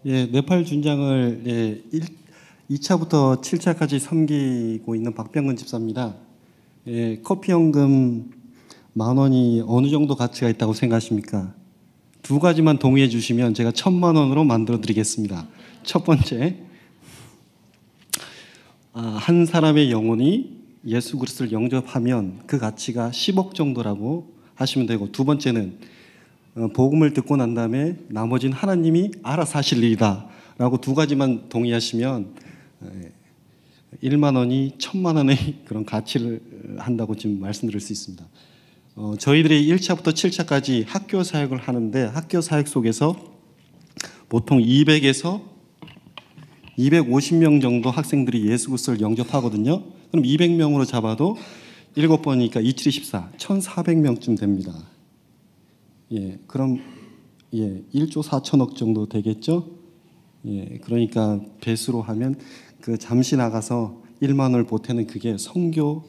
예, 네팔 준장을 2차부터 7차까지 섬기고 있는 박병근 집사입니다. 예, 커피 연금 10,000원이 어느 정도 가치가 있다고 생각하십니까? 두 가지만 동의해 주시면 제가 1,000,000원으로 만들어 드리겠습니다. 첫 번째, 한 사람의 영혼이 예수 그리스도를 영접하면 그 가치가 10억 정도라고 하시면 되고, 두 번째는 복음을 듣고 난 다음에 나머지는 하나님이 알아서 하실 일이다 라고 두 가지만 동의하시면 10,000원이 1,000,000원의 그런 가치를 한다고 지금 말씀드릴 수 있습니다. 저희들이 1차부터 7차까지 학교 사역을 하는데, 학교 사역 속에서 보통 200에서 250명 정도 학생들이 예수 그리스도를 영접하거든요. 그럼 200명으로 잡아도 7번이니까 27, 14, 1,400명쯤 됩니다. 예, 그럼 1조 4천억 정도 되겠죠? 예, 그러니까 배수로 하면 그 잠시 나가서 1만 원을 보태는 그게 선교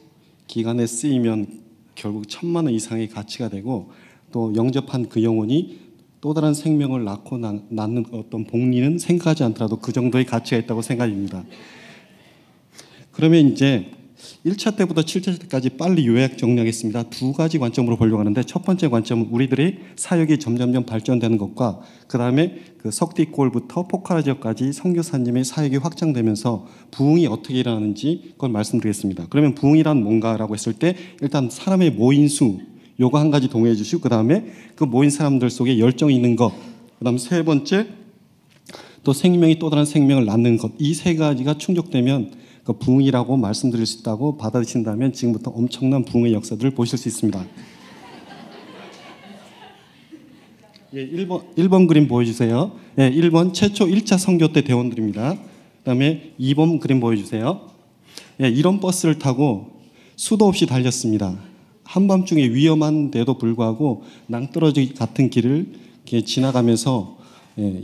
기간에 쓰이면 결국 1,000,000원 이상의 가치가 되고, 또 영접한 그 영혼이 또 다른 생명을 낳고 낳는 어떤 복리는 생각하지 않더라도 그 정도의 가치가 있다고 생각합니다. 그러면 이제 1차 때부터 7차 때까지 빨리 요약 정리하겠습니다. 두 가지 관점으로 보려고 하는데, 첫 번째 관점은 우리들의 사역이 점점점 발전되는 것과, 그 다음에 그 석디골부터 포카라 지역까지 선교사님의 사역이 확장되면서 부흥이 어떻게 일어나는지 그걸 말씀드리겠습니다. 그러면 부흥이란 뭔가라고 했을 때, 일단 사람의 모인 수, 요거 한 가지 동의해 주시고, 그 다음에 그 모인 사람들 속에 열정이 있는 것, 그 다음 세 번째 또 생명이 또 다른 생명을 낳는 것, 이 세 가지가 충족되면 그 부흥이라고 말씀드릴 수 있다고 받아들이신다면 지금부터 엄청난 부흥의 역사들을 보실 수 있습니다. 예, 1번 그림 보여주세요. 예, 1번 최초 1차 선교 때 대원들입니다. 그 다음에 2번 그림 보여주세요. 예, 이런 버스를 타고 수도 없이 달렸습니다. 한밤중에 위험한데도 불구하고 낭떠러지 같은 길을 이렇게 지나가면서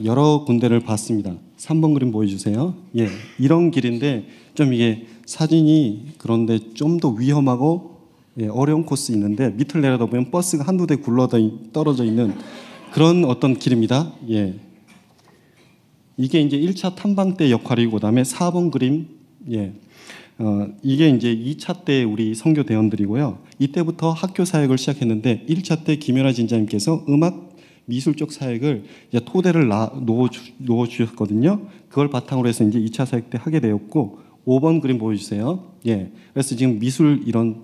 여러 군데를 봤습니다. 3번 그림 보여주세요. 예, 이런 길인데 좀 이게 사진이 그런데 좀 더 위험하고 어려운 코스 있는데, 밑을 내려다보면 버스가 한두 대 떨어져 있는 그런 어떤 길입니다. 예, 이게 이제 1차 탐방 때 역할이고, 그다음에 4번 그림, 이게 이제 2차 때 우리 선교 대원들이고요. 이때부터 학교 사역을 시작했는데, 1차 때 김연아 진자님께서 음악 미술 쪽 사역을 이제 토대를 놓아 주셨거든요. 그걸 바탕으로 해서 이제 2차 사역 때 하게 되었고, 5번 그림 보여주세요. 예, 그래서 지금 미술 이런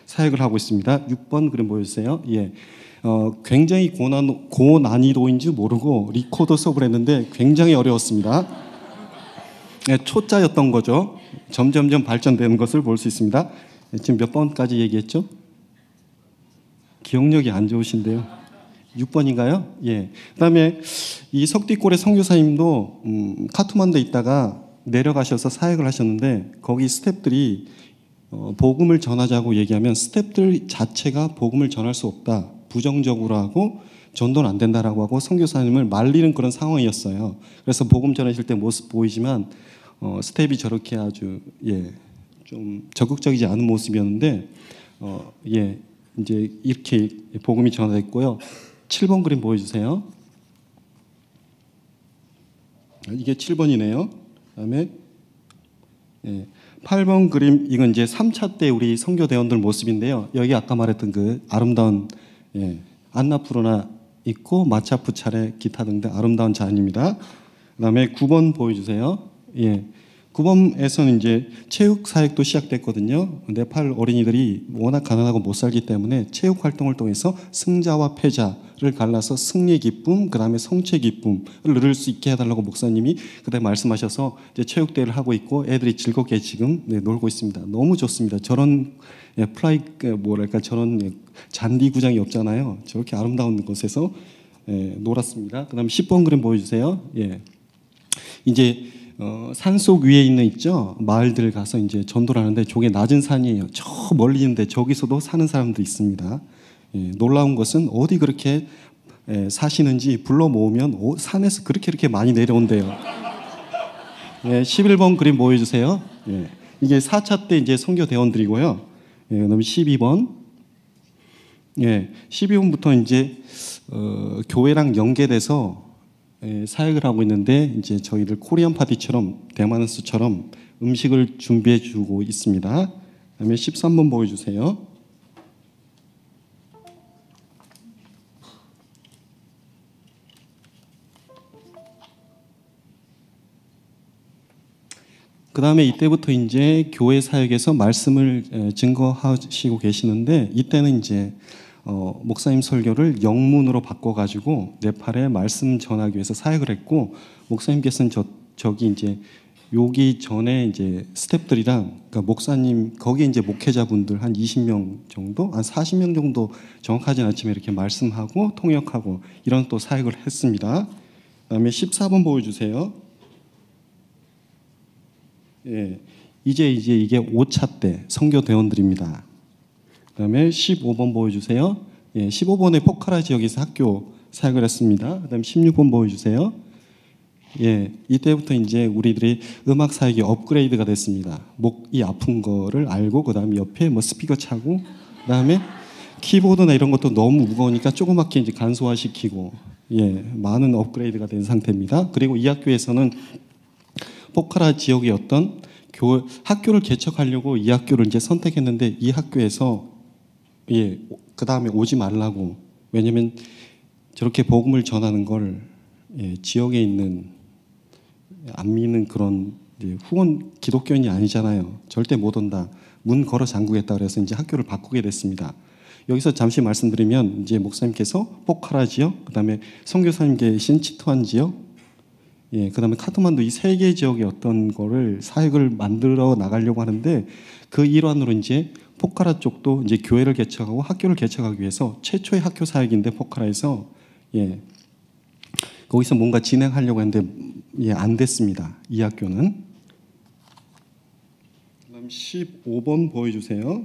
사역을 하고 있습니다. 6번 그림 보여주세요. 예, 굉장히 고난이도인지 모르고 리코더 수업을 했는데 굉장히 어려웠습니다. 예, 초짜였던 거죠. 점점점 발전되는 것을 볼 수 있습니다. 지금 몇 번까지 얘기했죠? 기억력이 안 좋으신데요. 6번인가요? 예. 그다음에 이 석디골의 선교사님도 카투만두에 있다가 내려가셔서 사역을 하셨는데, 거기 스태프들이 복음을 전하자고 얘기하면 스태프들 자체가 복음을 전할 수 없다, 부정적으로 하고 전도는 안 된다라고 하고 선교사님을 말리는 그런 상황이었어요. 그래서 복음 전하실 때 모습 보이지만 스텝이 저렇게 아주 좀 적극적이지 않은 모습이었는데 이제 이렇게 복음이 전화됐고요. 7번 그림 보여주세요. 이게 7번이네요. 그다음에 8번 그림, 이건 이제 3차 때 우리 선교 대원들 모습인데요. 여기 아까 말했던 그 아름다운 안나푸르나 있고 마차프 차례 기타 등등 아름다운 자연입니다. 그다음에 9번 보여주세요. 예. 9번에서는 이제 체육 사역도 시작됐거든요. 네팔 어린이들이 워낙 가난하고 못 살기 때문에 체육 활동을 통해서 승자와 패자를 갈라서 승리의 기쁨, 그 다음에 성취의 기쁨을 누릴 수 있게 해달라고 목사님이 그때 말씀하셔서 이제 체육대회를 하고 있고, 애들이 즐겁게 지금 놀고 있습니다. 너무 좋습니다. 저런 저런 잔디 구장이 없잖아요. 저렇게 아름다운 곳에서 놀았습니다. 그 다음에 10번 그림 보여주세요. 예. 이제 산속 위에 있죠, 마을들 가서 이제 전도를 하는데, 저게 낮은 산이에요. 저 멀리 있는데 저기서도 사는 사람도 있습니다. 놀라운 것은 어디 그렇게 사시는지 불러 모으면 산에서 그렇게 많이 내려온대요. 11번 그림 보여주세요. 이게 4차 때 이제 선교 대원들이고요. 그다음에 12번. 12번부터 이제 교회랑 연계돼서 사역을 하고 있는데 이제 저희들 코리안 파티처럼 대만은스처럼 음식을 준비해 주고 있습니다. 그다음에 13번 보여주세요. 그 다음에 이때부터 이제 교회 사역에서 말씀을 증거하시고 계시는데 이때는 이제 목사님 설교를 영문으로 바꿔가지고 네팔에 말씀 전하기 위해서 사역을 했고 목사님께서는 저기 이제 여기 전에 이제 스태프들이랑 그러니까 목사님 거기 이제 목회자분들 한 20명 정도, 한 40명 정도 정확하지는 않지만 이렇게 말씀하고 통역하고 이런 또 사역을 했습니다. 그다음에 14번 보여주세요. 예, 이제 이게 5차 때 선교 대원들입니다. 그다음에 15번 보여주세요. 예, 15번에 포카라 지역에서 학교 사역을 했습니다. 그다음에 16번 보여주세요. 예, 이때부터 이제 우리들이 음악 사역이 업그레이드가 됐습니다. 목이 아픈 거를 알고 그다음에 옆에 뭐 스피커 차고 그다음에 키보드나 이런 것도 너무 무거우니까 조그맣게 이제 간소화시키고 예, 많은 업그레이드가 된 상태입니다. 그리고 이 학교에서는 포카라 지역의 어떤 학교를 개척하려고 이 학교를 이제 선택했는데 이 학교에서 예, 그 다음에 오지 말라고. 왜냐면 저렇게 복음을 전하는 걸 예, 지역에 있는 안 믿는 그런 후원 기독교인이 아니잖아요. 절대 못 온다. 문 걸어 잠그겠다 그래서 이제 학교를 바꾸게 됐습니다. 여기서 잠시 말씀드리면 이제 목사님께서 포카라 지역, 그다음에 선교사님 계신 치토안 지역, 예, 그다음에 카트만두 이 세 개 지역의 어떤 거를 사역을 만들어 나가려고 하는데 그 일환으로 이제 포카라 쪽도 이제 교회를 개척하고 학교를 개척하기 위해서 최초의 학교 사역인데 포카라에서 예, 거기서 뭔가 진행하려고 했는데 예, 안 됐습니다. 이 학교는. 그다음 15번 보여주세요.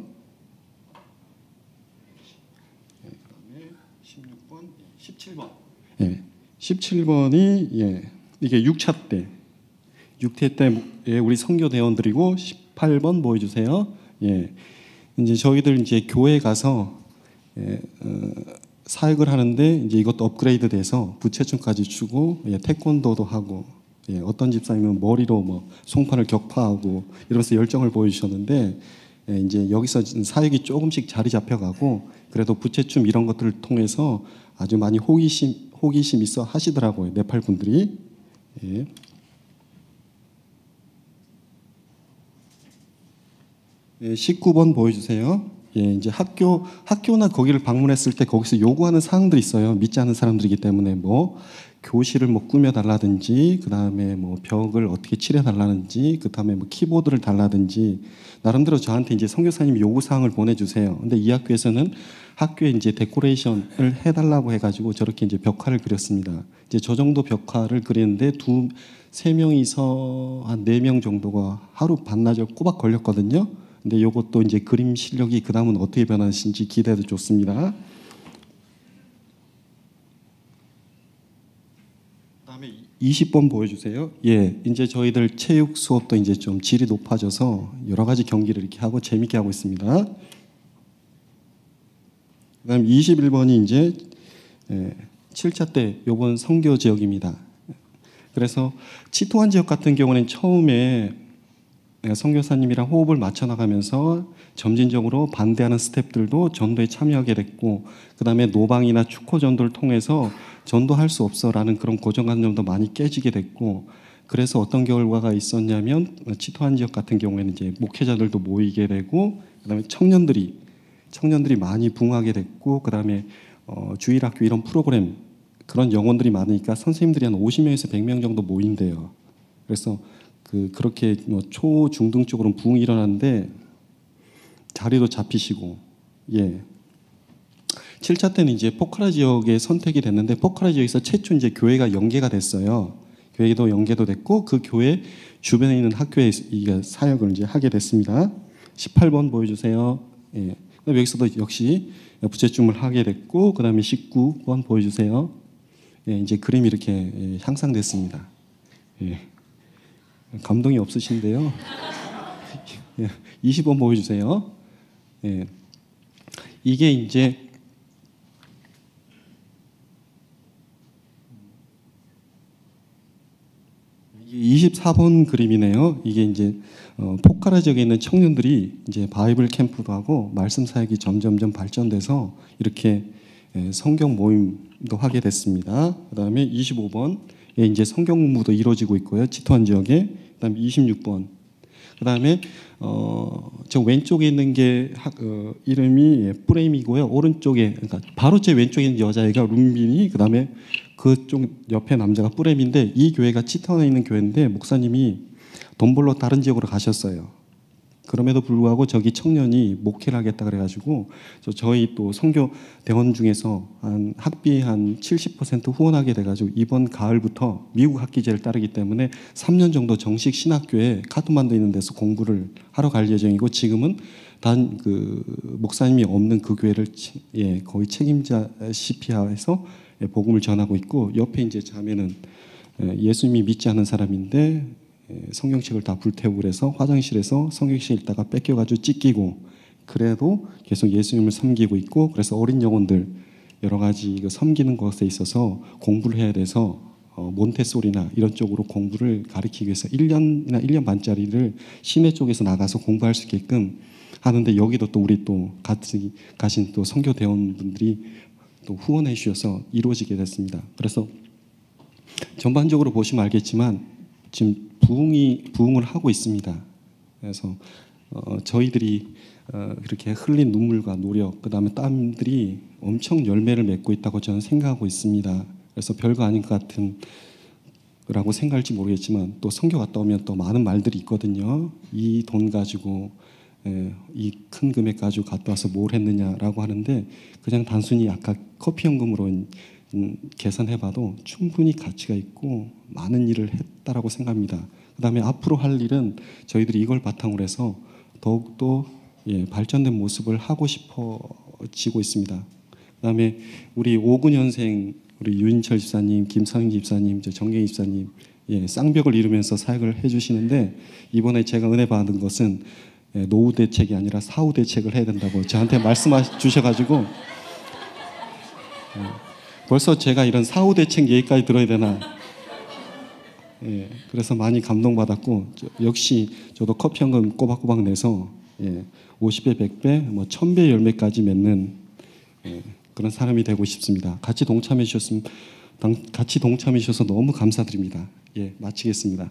예, 그다음에 16번, 17번. 예, 17번이 예. 이게 6차 때, 6회 때 우리 선교 대원들이고 18번 보여주세요. 예, 이제 저희들 이제 교회 가서 예, 사역을 하는데 이제 이것도 업그레이드돼서 부채춤까지 추고 예, 태권도도 하고 예, 어떤 집사님은 머리로 뭐 송판을 격파하고 이러면서 열정을 보여주셨는데 예, 이제 여기서 사역이 조금씩 자리 잡혀가고 그래도 부채춤 이런 것들을 통해서 아주 많이 호기심 있어 하시더라고요. 네팔 분들이. 예. 예, 19번 보여주세요. 예, 이제 학교나 거기를 방문했을 때 거기서 요구하는 사항들이 있어요. 믿지 않는 사람들이기 때문에 뭐 교실을 뭐 꾸며달라든지, 그 다음에 뭐 벽을 어떻게 칠해달라든지, 그 다음에 뭐 키보드를 달라든지 나름대로 저한테 이제 선교사님 요구 사항을 보내주세요. 근데 이 학교에서는 학교에 이제 데코레이션을 해달라고 해가지고 저렇게 이제 벽화를 그렸습니다. 이제 저 정도 벽화를 그리는데 세 명이서 한 4명 정도가 하루 반나절 꼬박 걸렸거든요. 근데 요것도 이제 그림 실력이 그 다음은 어떻게 변하실지 기대도 좋습니다. 그다음에 20번 보여주세요. 예, 이제 저희들 체육 수업도 이제 좀 질이 높아져서 여러 가지 경기를 이렇게 하고 재밌게 하고 있습니다. 그다음 21번이 이제 7차 때 요번 선교 지역입니다. 그래서 치토안 지역 같은 경우는 처음에 선교사님이랑 호흡을 맞춰 나가면서 점진적으로 반대하는 스태프들도 전도에 참여하게 됐고, 그 다음에 노방이나 축호 전도를 통해서 전도할 수 없어라는 그런 고정관념도 많이 깨지게 됐고, 그래서 어떤 결과가 있었냐면 치토안 지역 같은 경우에는 이제 목회자들도 모이게 되고, 그 다음에 청년들이 많이 붕하게 됐고, 그 다음에 주일학교 이런 프로그램 그런 영혼들이 많으니까 선생님들이 한 50명에서 100명 정도 모인대요. 그래서 그렇게 뭐 초중등 쪽으로는 부흥이 일어났는데 자리도 잡히시고 예. 7차 때는 이제 포카라 지역에 선택이 됐는데 포카라 지역에서 최초 이제 교회가 연계가 됐어요. 교회도 연계도 됐고 그 교회 주변에 있는 학교에 사역을 이제 하게 됐습니다. 18번 보여주세요. 예. 여기서도 역시 부채춤을 하게 됐고 그다음에 19번 보여주세요. 예, 이제 그림이 이렇게 향상됐습니다. 예. 감동이 없으신데요. 20번 보여주세요. 예. 이게 이제 이게 24번 그림이네요. 이게 이제 포카라 지역에 있는 청년들이 이제 바이블 캠프도 하고 말씀 사역이 점점점 발전돼서 이렇게 성경 모임도 하게 됐습니다. 그다음에 25번에 이제 성경 공부도 이루어지고 있고요. 치토한 지역에. 그다음에 26번. 그다음에 저 왼쪽에 있는 게 이름이 프레임이고요. 오른쪽에 그러니까 바로 제 왼쪽에 있는 여자애가 룸빈이 그다음에 그쪽 옆에 남자가 프레임인데 이 교회가 치타운에 있는 교회인데 목사님이 돈 벌러 다른 지역으로 가셨어요. 그럼에도 불구하고 저기 청년이 목회를 하겠다 그래가지고 저희 또 선교 대원 중에서 한 학비 한 70% 후원하게 돼가지고 이번 가을부터 미국 학기제를 따르기 때문에 3년 정도 정식 신학교에 카트만두 있는 데서 공부를 하러 갈 예정이고 지금은 단 그 목사님이 없는 그 교회를 거의 책임자시피 해서 복음을 전하고 있고 옆에 이제 자매는 예수님이 믿지 않은 사람인데 성경책을 다 불태우고 그래서 화장실에서 성경책 읽다가 뺏겨가지고 찢기고 그래도 계속 예수님을 섬기고 있고 그래서 어린 영혼들 여러 가지 섬기는 것에 있어서 공부를 해야 돼서 몬테소리나 이런 쪽으로 공부를 가르치기 위해서 1년이나 1년 반짜리를 시내 쪽에서 나가서 공부할 수 있게끔 하는데 여기도 또 우리 또 같이 가신 또 선교 대원분들이 또 후원해 주셔서 이루어지게 됐습니다. 그래서 전반적으로 보시면 알겠지만 지금 부흥을 하고 있습니다. 그래서 저희들이 그렇게 흘린 눈물과 노력, 그 다음에 땀들이 엄청 열매를 맺고 있다고 저는 생각하고 있습니다. 그래서 별거 아닌 것 같은 라고 생각할지 모르겠지만 또 선교 갔다 오면 또 많은 말들이 있거든요. 이 돈 가지고 이 큰 금액 가지고 갔다 와서 뭘 했느냐라고 하는데 그냥 단순히 아까 커피 현금으로 계산해봐도 충분히 가치가 있고 많은 일을 했다라고 생각합니다. 그 다음에 앞으로 할 일은 저희들이 이걸 바탕으로 해서 더욱더 발전된 모습을 하고 싶어지고 있습니다. 그 다음에 우리 59년생 우리 유인철 집사님, 김상희 집사님, 정경희 집사님 쌍벽을 이루면서 사역을 해주시는데 이번에 제가 은혜 받은 것은 노후 대책이 아니라 사후 대책을 해야 된다고 저한테 말씀해 주셔가지고 벌써 제가 이런 사후 대책 얘기까지 들어야 되나 그래서 많이 감동받았고 역시 저도 커피 현금 꼬박꼬박 내서 50배, 100배, 뭐 1000배 열매까지 맺는 그런 사람이 되고 싶습니다. 같이 동참해 주셔서 너무 감사드립니다. 마치겠습니다.